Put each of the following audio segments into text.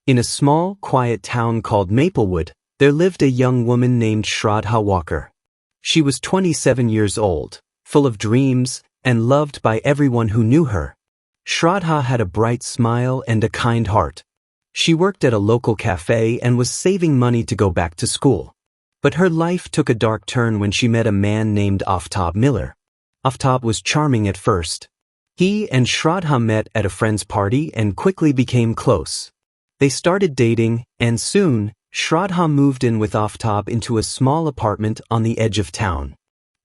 In a small, quiet town called Maplewood, there lived a young woman named Shraddha Walkar. She was 27 years old, full of dreams, and loved by everyone who knew her. Shraddha had a bright smile and a kind heart. She worked at a local cafe and was saving money to go back to school. But her life took a dark turn when she met a man named Aftab Miller. Aftab was charming at first. He and Shraddha met at a friend's party and quickly became close. They started dating, and soon, Shraddha moved in with Aftab into a small apartment on the edge of town.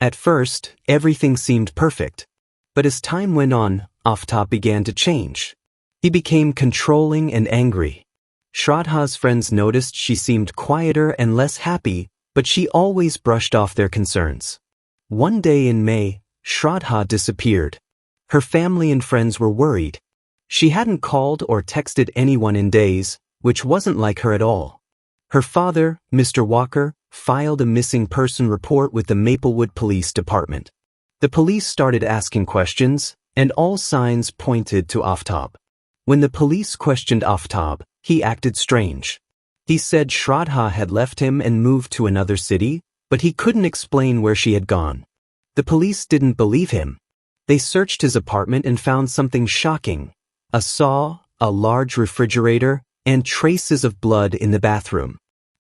At first, everything seemed perfect. But as time went on, Aftab began to change. He became controlling and angry. Shraddha's friends noticed she seemed quieter and less happy, but she always brushed off their concerns. One day in May, Shraddha disappeared. Her family and friends were worried. She hadn't called or texted anyone in days, which wasn't like her at all. Her father, Mr. Walkar, filed a missing person report with the Maplewood Police Department. The police started asking questions, and all signs pointed to Aftab. When the police questioned Aftab, he acted strange. He said Shraddha had left him and moved to another city, but he couldn't explain where she had gone. The police didn't believe him. They searched his apartment and found something shocking: a saw, a large refrigerator, and traces of blood in the bathroom.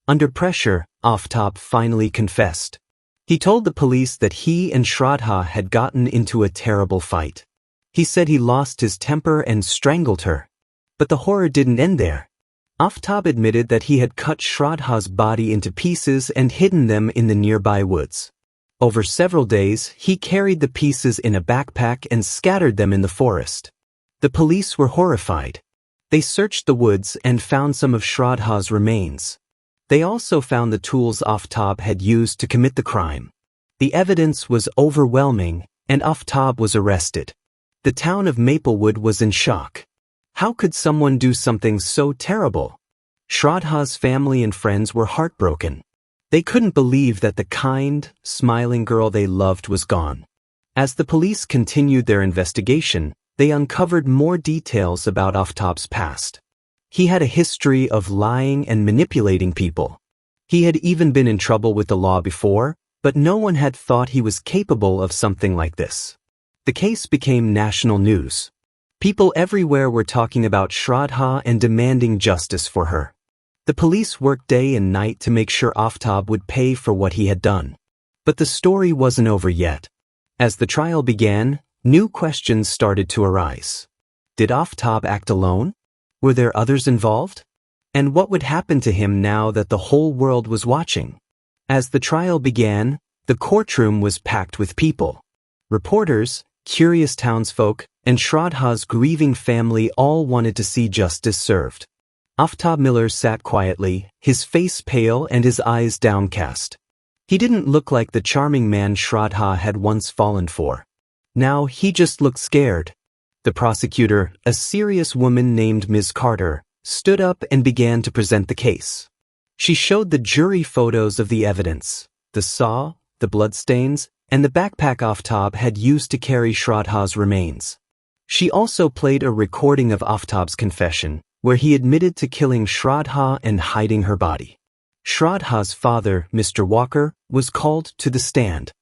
Under pressure, Aftab finally confessed. He told the police that he and Shraddha had gotten into a terrible fight. He said he lost his temper and strangled her. But the horror didn't end there. Aftab admitted that he had cut Shraddha's body into pieces and hidden them in the nearby woods. Over several days, he carried the pieces in a backpack and scattered them in the forest. The police were horrified. They searched the woods and found some of Shraddha's remains. They also found the tools Aftab had used to commit the crime. The evidence was overwhelming, and Aftab was arrested. The town of Maplewood was in shock. How could someone do something so terrible? Shraddha's family and friends were heartbroken. They couldn't believe that the kind, smiling girl they loved was gone. As the police continued their investigation, they uncovered more details about Aftab's past. He had a history of lying and manipulating people. He had even been in trouble with the law before, but no one had thought he was capable of something like this. The case became national news. People everywhere were talking about Shraddha and demanding justice for her. The police worked day and night to make sure Aftab would pay for what he had done. But the story wasn't over yet. As the trial began, new questions started to arise. Did Aftab act alone? Were there others involved? And what would happen to him now that the whole world was watching? As the trial began, the courtroom was packed with people. Reporters, curious townsfolk, and Shraddha's grieving family all wanted to see justice served. Aftab Miller sat quietly, his face pale and his eyes downcast. He didn't look like the charming man Shraddha had once fallen for. Now he just looked scared. The prosecutor, a serious woman named Ms. Carter, stood up and began to present the case. She showed the jury photos of the evidence: the saw, the bloodstains, and the backpack Aftab had used to carry Shraddha's remains. She also played a recording of Aftab's confession, where he admitted to killing Shraddha and hiding her body. Shraddha's father, Mr. Walkar, was called to the stand.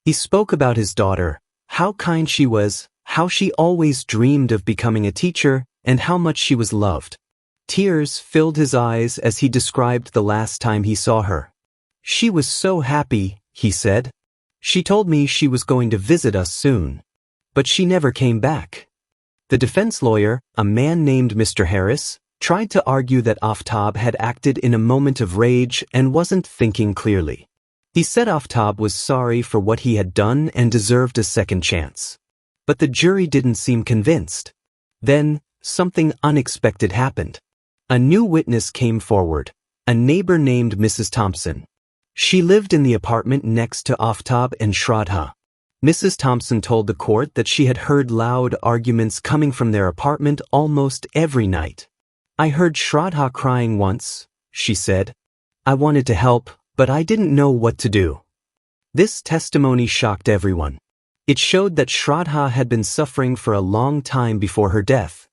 He spoke about his daughter, how kind she was, how she always dreamed of becoming a teacher, and how much she was loved. Tears filled his eyes as he described the last time he saw her. "She was so happy," he said. "She told me she was going to visit us soon. But she never came back." The defense lawyer, a man named Mr. Harris, tried to argue that Aftab had acted in a moment of rage and wasn't thinking clearly. He said Aftab was sorry for what he had done and deserved a second chance. But the jury didn't seem convinced. Then, something unexpected happened. A new witness came forward, a neighbor named Mrs. Thompson. She lived in the apartment next to Aftab and Shraddha. Mrs. Thompson told the court that she had heard loud arguments coming from their apartment almost every night. "I heard Shraddha crying once," she said. "I wanted to help, but I didn't know what to do." This testimony shocked everyone. It showed that Shraddha had been suffering for a long time before her death.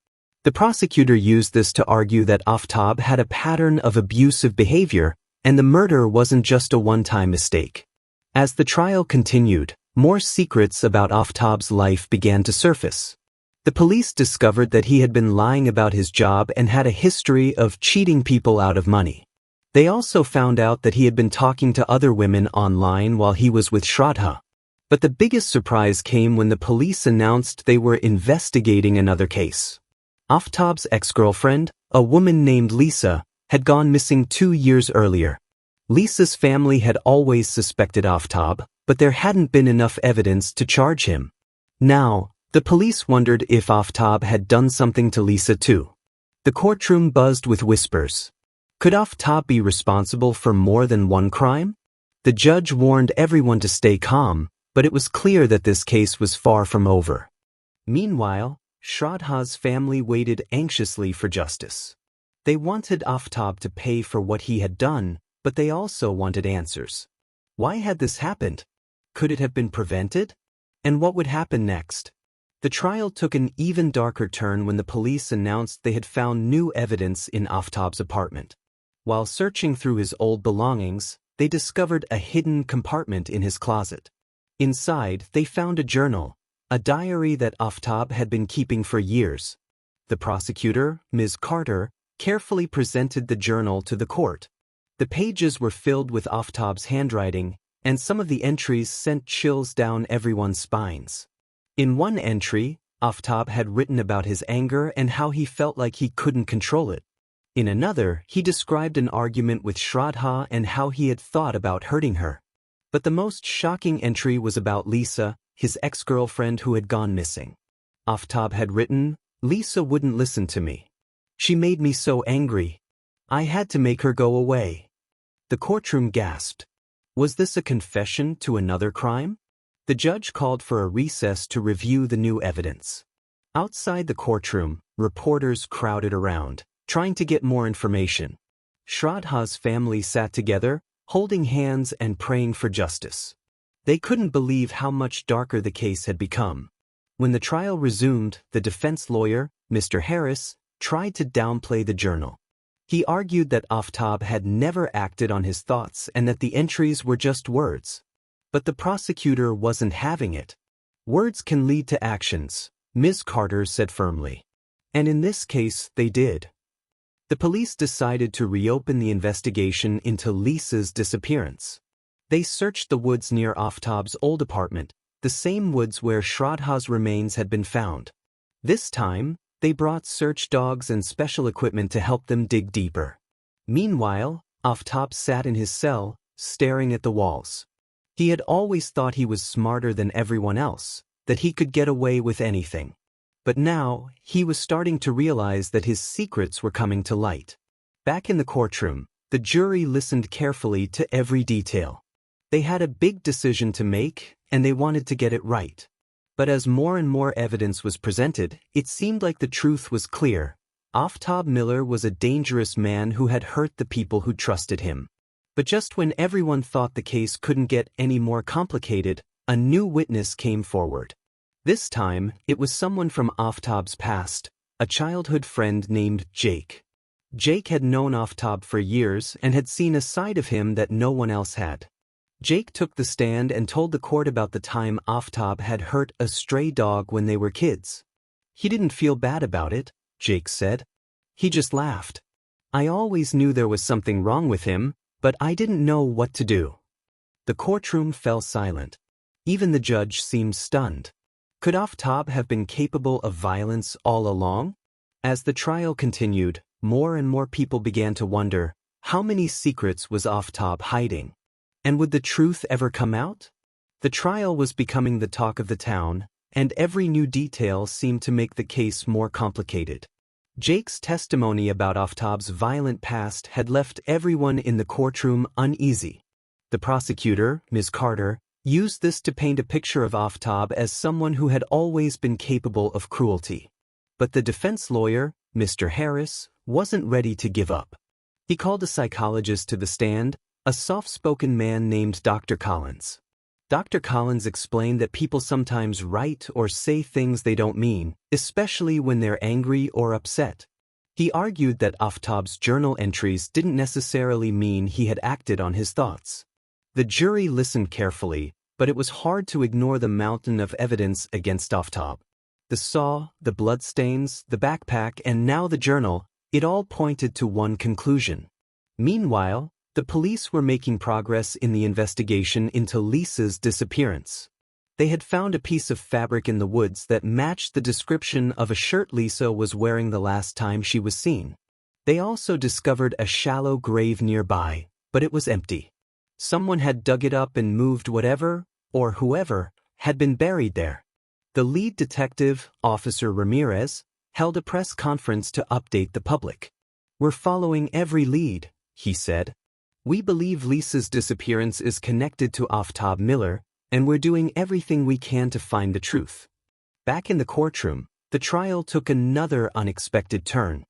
The prosecutor used this to argue that Aftab had a pattern of abusive behavior and the murder wasn't just a one-time mistake. As the trial continued, more secrets about Aftab's life began to surface. The police discovered that he had been lying about his job and had a history of cheating people out of money. They also found out that he had been talking to other women online while he was with Shraddha. But the biggest surprise came when the police announced they were investigating another case. Aftab's ex-girlfriend, a woman named Lisa, had gone missing 2 years earlier. Lisa's family had always suspected Aftab, but there hadn't been enough evidence to charge him. Now, the police wondered if Aftab had done something to Lisa too. The courtroom buzzed with whispers. Could Aftab be responsible for more than one crime? The judge warned everyone to stay calm, but it was clear that this case was far from over. Meanwhile, Shraddha's family waited anxiously for justice. They wanted Aftab to pay for what he had done, but they also wanted answers. Why had this happened? Could it have been prevented? And what would happen next? The trial took an even darker turn when the police announced they had found new evidence in Aftab's apartment. While searching through his old belongings, they discovered a hidden compartment in his closet. Inside, they found a journal, a diary that Aftab had been keeping for years. The prosecutor, Ms. Carter, carefully presented the journal to the court. The pages were filled with Aftab's handwriting, and some of the entries sent chills down everyone's spines. In one entry, Aftab had written about his anger and how he felt like he couldn't control it. In another, he described an argument with Shraddha and how he had thought about hurting her. But the most shocking entry was about Lisa, his ex-girlfriend who had gone missing. Aftab had written, "Lisa wouldn't listen to me. She made me so angry. I had to make her go away." The courtroom gasped. Was this a confession to another crime? The judge called for a recess to review the new evidence. Outside the courtroom, reporters crowded around, trying to get more information. Shraddha's family sat together, holding hands and praying for justice. They couldn't believe how much darker the case had become. When the trial resumed, the defense lawyer, Mr. Harris, tried to downplay the journal. He argued that Aftab had never acted on his thoughts and that the entries were just words. But the prosecutor wasn't having it. Words can lead to actions, Ms. Carter said firmly. And in this case, they did. The police decided to reopen the investigation into Lisa's disappearance. They searched the woods near Aftab's old apartment, the same woods where Shraddha's remains had been found. This time, they brought search dogs and special equipment to help them dig deeper. Meanwhile, Aftab sat in his cell, staring at the walls. He had always thought he was smarter than everyone else, that he could get away with anything. But now, he was starting to realize that his secrets were coming to light. Back in the courtroom, the jury listened carefully to every detail. They had a big decision to make, and they wanted to get it right. But as more and more evidence was presented, it seemed like the truth was clear. Aftab Miller was a dangerous man who had hurt the people who trusted him. But just when everyone thought the case couldn't get any more complicated, a new witness came forward. This time, it was someone from Aftab's past, a childhood friend named Jake. Jake had known Aftab for years and had seen a side of him that no one else had. Jake took the stand and told the court about the time Aftab had hurt a stray dog when they were kids. He didn't feel bad about it, Jake said. He just laughed. I always knew there was something wrong with him, but I didn't know what to do. The courtroom fell silent. Even the judge seemed stunned. Could Aftab have been capable of violence all along? As the trial continued, more and more people began to wonder, how many secrets was Aftab hiding? And would the truth ever come out? The trial was becoming the talk of the town, and every new detail seemed to make the case more complicated. Jake's testimony about Aftab's violent past had left everyone in the courtroom uneasy. The prosecutor, Ms. Carter, used this to paint a picture of Aftab as someone who had always been capable of cruelty. But the defense lawyer, Mr. Harris, wasn't ready to give up. He called a psychologist to the stand, a soft-spoken man named Dr. Collins. Dr. Collins explained that people sometimes write or say things they don't mean, especially when they're angry or upset. He argued that Aftab's journal entries didn't necessarily mean he had acted on his thoughts. The jury listened carefully, but it was hard to ignore the mountain of evidence against Aftab. The saw, the bloodstains, the backpack, and now the journal, it all pointed to one conclusion. Meanwhile, the police were making progress in the investigation into Lisa's disappearance. They had found a piece of fabric in the woods that matched the description of a shirt Lisa was wearing the last time she was seen. They also discovered a shallow grave nearby, but it was empty. Someone had dug it up and moved whatever, or whoever, had been buried there. The lead detective, Officer Ramirez, held a press conference to update the public. "We're following every lead," he said. "We believe Lisa's disappearance is connected to Aftab Miller, and we're doing everything we can to find the truth." Back in the courtroom, the trial took another unexpected turn.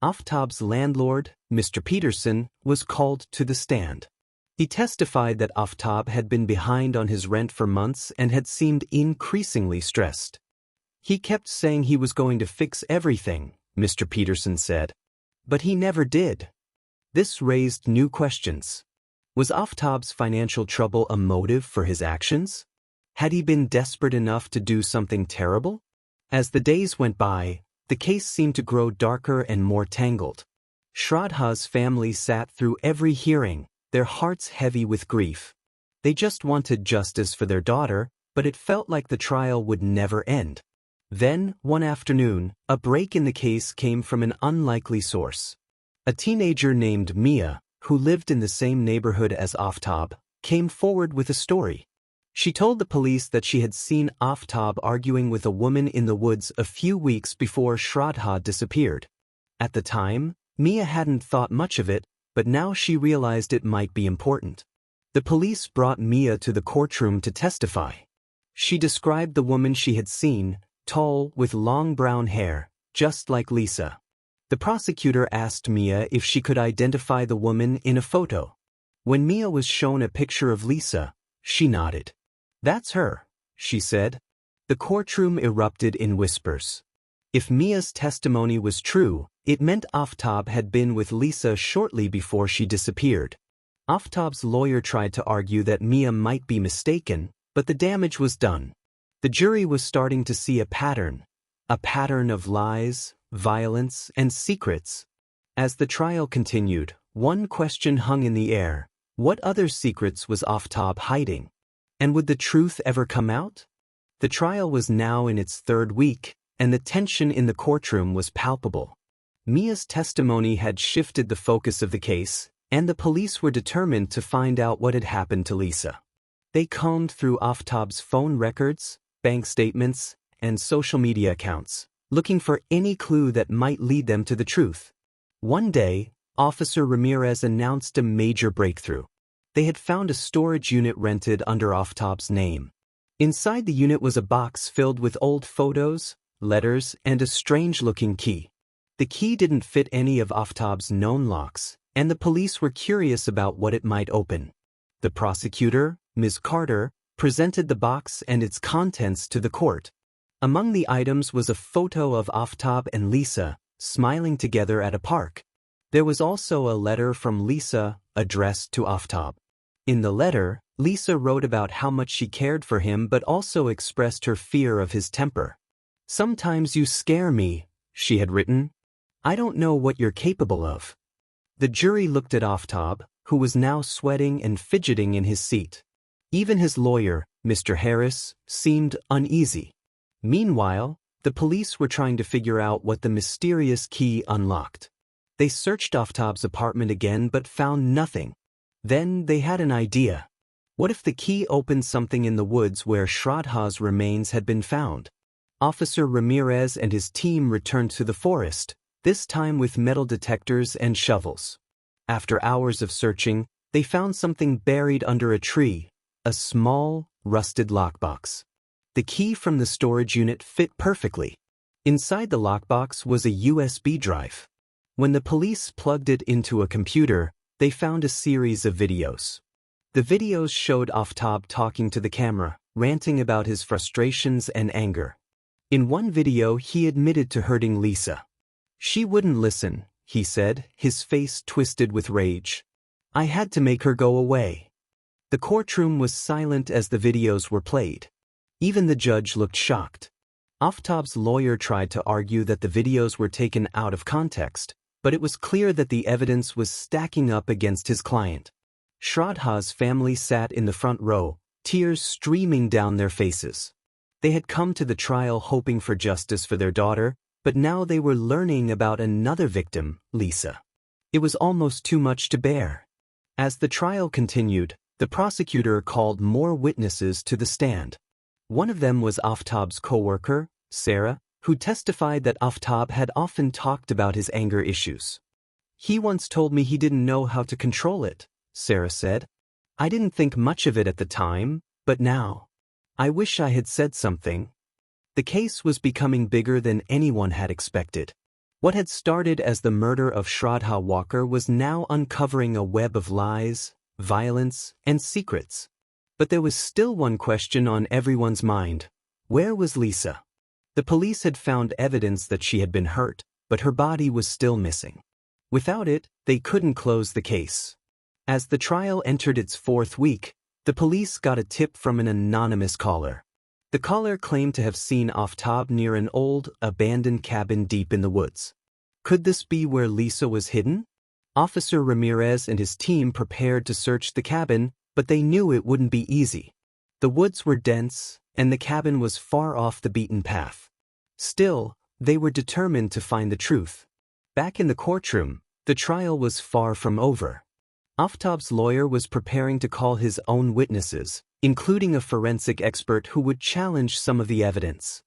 Aftab's landlord, Mr. Peterson, was called to the stand. He testified that Aftab had been behind on his rent for months and had seemed increasingly stressed. "He kept saying he was going to fix everything," Mr. Peterson said. "But he never did." This raised new questions. Was Aftab's financial trouble a motive for his actions? Had he been desperate enough to do something terrible? As the days went by, the case seemed to grow darker and more tangled. Shraddha's family sat through every hearing, their hearts heavy with grief. They just wanted justice for their daughter, but it felt like the trial would never end. Then, one afternoon, a break in the case came from an unlikely source. A teenager named Mia, who lived in the same neighborhood as Aftab, came forward with a story. She told the police that she had seen Aftab arguing with a woman in the woods a few weeks before Shraddha disappeared. At the time, Mia hadn't thought much of it, but now she realized it might be important. The police brought Mia to the courtroom to testify. She described the woman she had seen, tall, with long brown hair, just like Lisa. The prosecutor asked Mia if she could identify the woman in a photo. When Mia was shown a picture of Lisa, she nodded. "That's her," she said. The courtroom erupted in whispers. If Mia's testimony was true, it meant Aftab had been with Lisa shortly before she disappeared. Aftab's lawyer tried to argue that Mia might be mistaken, but the damage was done. The jury was starting to see a pattern of lies, violence, and secrets. As the trial continued, one question hung in the air: what other secrets was Aftab hiding? And would the truth ever come out? The trial was now in its third week, and the tension in the courtroom was palpable. Mia's testimony had shifted the focus of the case, and the police were determined to find out what had happened to Lisa. They combed through Aftab's phone records, bank statements, and social media accounts, looking for any clue that might lead them to the truth. One day, Officer Ramirez announced a major breakthrough. They had found a storage unit rented under Aftab's name. Inside the unit was a box filled with old photos, letters, and a strange-looking key. The key didn't fit any of Aftab's known locks, and the police were curious about what it might open. The prosecutor, Ms. Carter, presented the box and its contents to the court. Among the items was a photo of Aftab and Lisa, smiling together at a park. There was also a letter from Lisa, addressed to Aftab. In the letter, Lisa wrote about how much she cared for him but also expressed her fear of his temper. "Sometimes you scare me," she had written. "I don't know what you're capable of." The jury looked at Aftab, who was now sweating and fidgeting in his seat. Even his lawyer, Mr. Harris, seemed uneasy. Meanwhile, the police were trying to figure out what the mysterious key unlocked. They searched Aftab's apartment again but found nothing. Then they had an idea. What if the key opened something in the woods where Shraddha's remains had been found? Officer Ramirez and his team returned to the forest, this time with metal detectors and shovels. After hours of searching, they found something buried under a tree, a small, rusted lockbox. The key from the storage unit fit perfectly. Inside the lockbox was a USB drive. When the police plugged it into a computer, they found a series of videos. The videos showed Aftab talking to the camera, ranting about his frustrations and anger. In one video, he admitted to hurting Lisa. "She wouldn't listen," he said, his face twisted with rage. "I had to make her go away." The courtroom was silent as the videos were played. Even the judge looked shocked. Aftab's lawyer tried to argue that the videos were taken out of context, but it was clear that the evidence was stacking up against his client. Shraddha's family sat in the front row, tears streaming down their faces. They had come to the trial hoping for justice for their daughter, but now they were learning about another victim, Lisa. It was almost too much to bear. As the trial continued, the prosecutor called more witnesses to the stand. One of them was Aftab's co-worker, Sarah, who testified that Aftab had often talked about his anger issues. "He once told me he didn't know how to control it," Sarah said. "I didn't think much of it at the time, but now. I wish I had said something." The case was becoming bigger than anyone had expected. What had started as the murder of Shraddha Walkar was now uncovering a web of lies, violence, and secrets. But there was still one question on everyone's mind. Where was Lisa? The police had found evidence that she had been hurt, but her body was still missing. Without it, they couldn't close the case. As the trial entered its fourth week, the police got a tip from an anonymous caller. The caller claimed to have seen Aftab near an old, abandoned cabin deep in the woods. Could this be where Lisa was hidden? Officer Ramirez and his team prepared to search the cabin, but they knew it wouldn't be easy. The woods were dense, and the cabin was far off the beaten path. Still, they were determined to find the truth. Back in the courtroom, the trial was far from over. Aftab's lawyer was preparing to call his own witnesses, including a forensic expert who would challenge some of the evidence.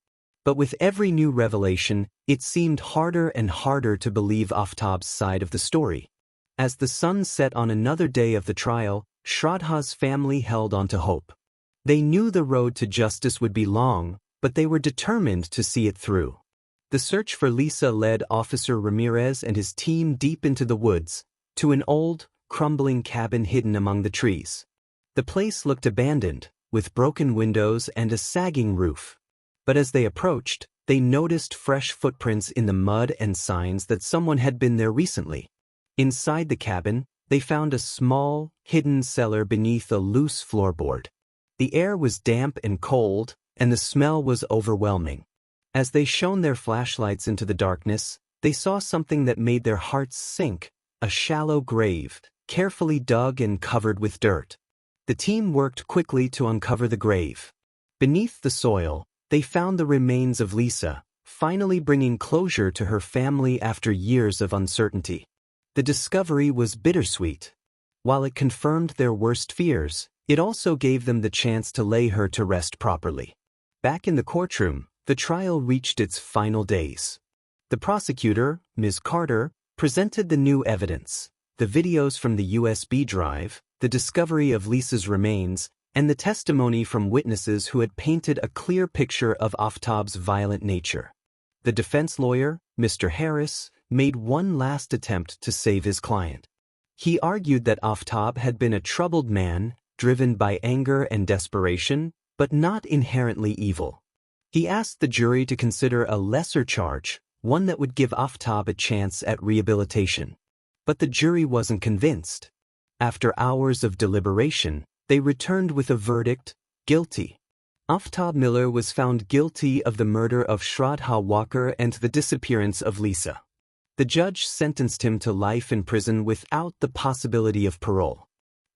But with every new revelation, it seemed harder and harder to believe Aftab's side of the story. As the sun set on another day of the trial, Shraddha's family held on to hope. They knew the road to justice would be long, but they were determined to see it through. The search for Lisa led Officer Ramirez and his team deep into the woods, to an old, crumbling cabin hidden among the trees. The place looked abandoned, with broken windows and a sagging roof. But as they approached, they noticed fresh footprints in the mud and signs that someone had been there recently. Inside the cabin, they found a small, hidden cellar beneath a loose floorboard. The air was damp and cold, and the smell was overwhelming. As they shone their flashlights into the darkness, they saw something that made their hearts sink, a shallow grave, carefully dug and covered with dirt. The team worked quickly to uncover the grave. Beneath the soil, they found the remains of Lisa, finally bringing closure to her family after years of uncertainty. The discovery was bittersweet. While it confirmed their worst fears, it also gave them the chance to lay her to rest properly. Back in the courtroom, the trial reached its final days. The prosecutor, Ms. Carter, presented the new evidence: the videos from the USB drive, the discovery of Lisa's remains, and the testimony from witnesses who had painted a clear picture of Aftab's violent nature. The defense lawyer, Mr. Harris, made one last attempt to save his client. He argued that Aftab had been a troubled man, driven by anger and desperation, but not inherently evil. He asked the jury to consider a lesser charge, one that would give Aftab a chance at rehabilitation. But the jury wasn't convinced. After hours of deliberation, they returned with a verdict: guilty. Aftab Miller was found guilty of the murder of Shraddha Walkar and the disappearance of Lisa. The judge sentenced him to life in prison without the possibility of parole.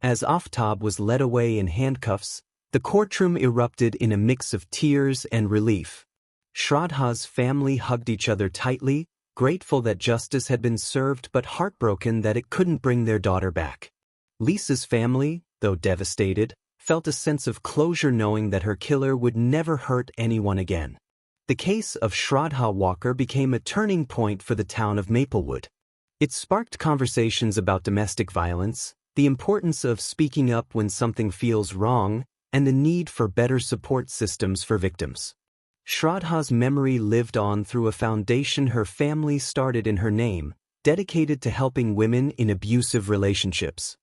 As Aftab was led away in handcuffs, the courtroom erupted in a mix of tears and relief. Shraddha's family hugged each other tightly, grateful that justice had been served but heartbroken that it couldn't bring their daughter back. Lisa's family, though devastated, felt a sense of closure knowing that her killer would never hurt anyone again. The case of Shraddha Walkar became a turning point for the town of Maplewood. It sparked conversations about domestic violence, the importance of speaking up when something feels wrong, and the need for better support systems for victims. Shraddha's memory lived on through a foundation her family started in her name, dedicated to helping women in abusive relationships.